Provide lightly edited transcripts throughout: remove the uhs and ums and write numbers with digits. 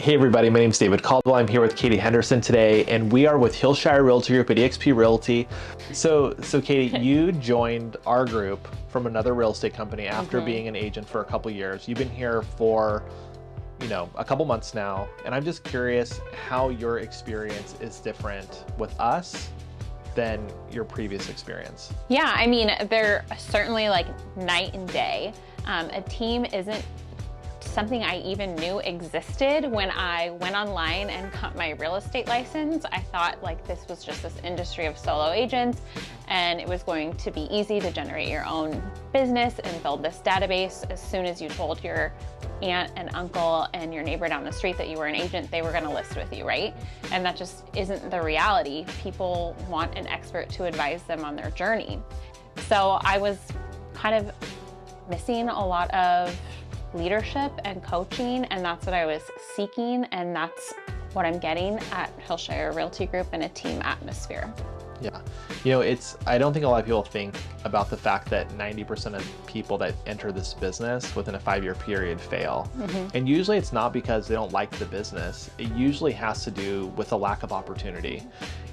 Hey everybody, my name is David Caldwell. I'm here with Katie Henderson today, and we are with Hillshire Realty Group at eXp Realty. So Katie, you joined our group from another real estate company after being an agent for a couple years. You've been here for, a couple months now, and I'm just curious how your experience is different with us than your previous experience. Yeah, I mean, they're certainly like night and day. A team isn't something I even knew existed when I went online and got my real estate license. I thought like this was just this industry of solo agents and it was going to be easy to generate your own business and build this database. As soon as you told your aunt and uncle and your neighbor down the street that you were an agent, they were going to list with you, right? And that just isn't the reality. People want an expert to advise them on their journey. So I was kind of missing a lot of leadership and coaching, and that's what I was seeking, and that's what I'm getting at Hillshire Realty Group in a team atmosphere. Yeah, I don't think a lot of people think about the fact that 90% of people that enter this business within a 5-year period fail. And usually it's not because they don't like the business. It usually has to do with a lack of opportunity.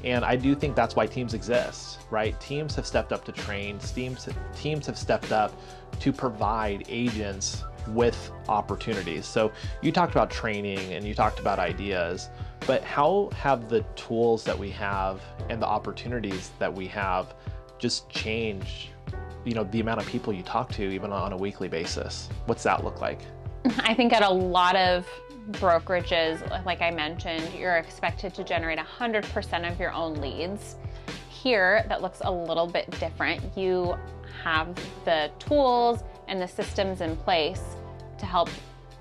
And I do think that's why teams exist, right? Teams have stepped up to train, teams have stepped up to provide agents with opportunities. So you talked about training and you talked about ideas, but how have the tools that we have and the opportunities that we have just changed, the amount of people you talk to even on a weekly basis? What's that look like? I think at a lot of brokerages, like I mentioned, you're expected to generate 100% of your own leads. Here, that looks a little bit different. You have the tools and the systems in place to help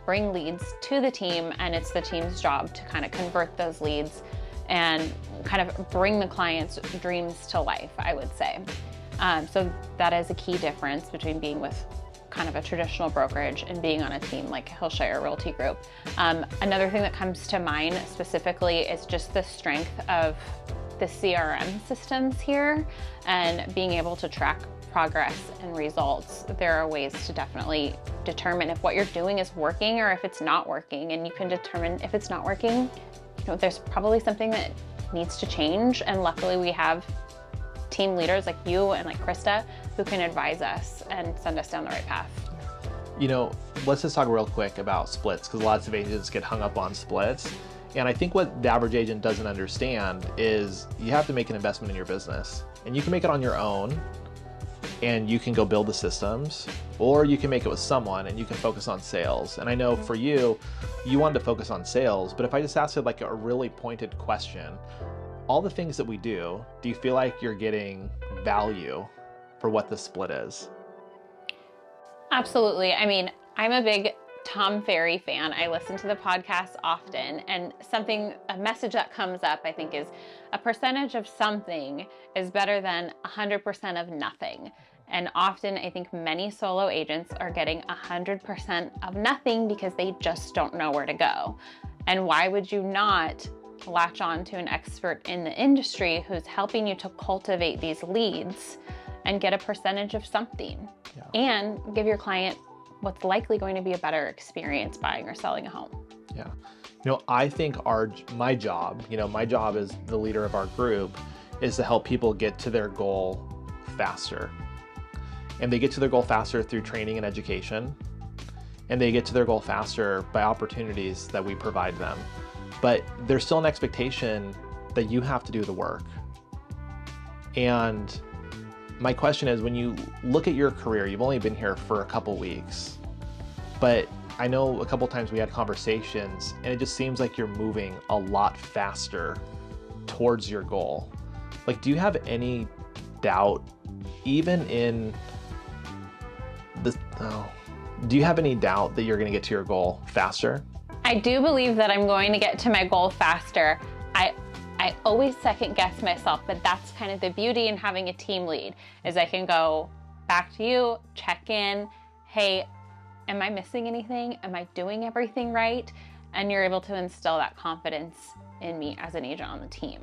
bring leads to the team, and it's the team's job to kind of convert those leads and kind of bring the client's dreams to life, I would say. So that is a key difference between being with kind of a traditional brokerage and being on a team like Hillshire Realty Group. Another thing that comes to mind specifically is just the strength of the CRM systems here and being able to track progress and results. There are ways to definitely determine if what you're doing is working or if it's not working, and you can determine if it's not working, there's probably something that needs to change, and luckily we have team leaders like you and like Krista who can advise us and send us down the right path. Let's just talk real quick about splits, because lots of agents get hung up on splits. And I think what the average agent doesn't understand is you have to make an investment in your business, and you can make it on your own and you can go build the systems, or you can make it with someone and you can focus on sales. And I know for you wanted to focus on sales, but if I just asked you like a really pointed question, all the things that we do you feel like you're getting value for what the split is? Absolutely. I mean, I'm a big Tom Ferry fan. I listen to the podcast often, and a message that comes up, I think, is a percentage of something is better than 100% of nothing. And often I think many solo agents are getting 100% of nothing because they just don't know where to go. And why would you not latch on to an expert in the industry who's helping you to cultivate these leads and get a percentage of something and give your client what's likely going to be a better experience buying or selling a home? Yeah. I think my job as the leader of our group is to help people get to their goal faster. And they get to their goal faster through training and education. And they get to their goal faster by opportunities that we provide them. But there's still an expectation that you have to do the work. And my question is, when you look at your career, you've only been here for a couple weeks, but I know a couple times we had conversations and it just seems like you're moving a lot faster towards your goal. Like, do you have any doubt, do you have any doubt that you're going to get to your goal faster? I do believe that I'm going to get to my goal faster. I always second guess myself, but that's kind of the beauty in having a team lead, is I can go back to you, check in, hey, am I missing anything? Am I doing everything right? And you're able to instill that confidence in me as an agent on the team.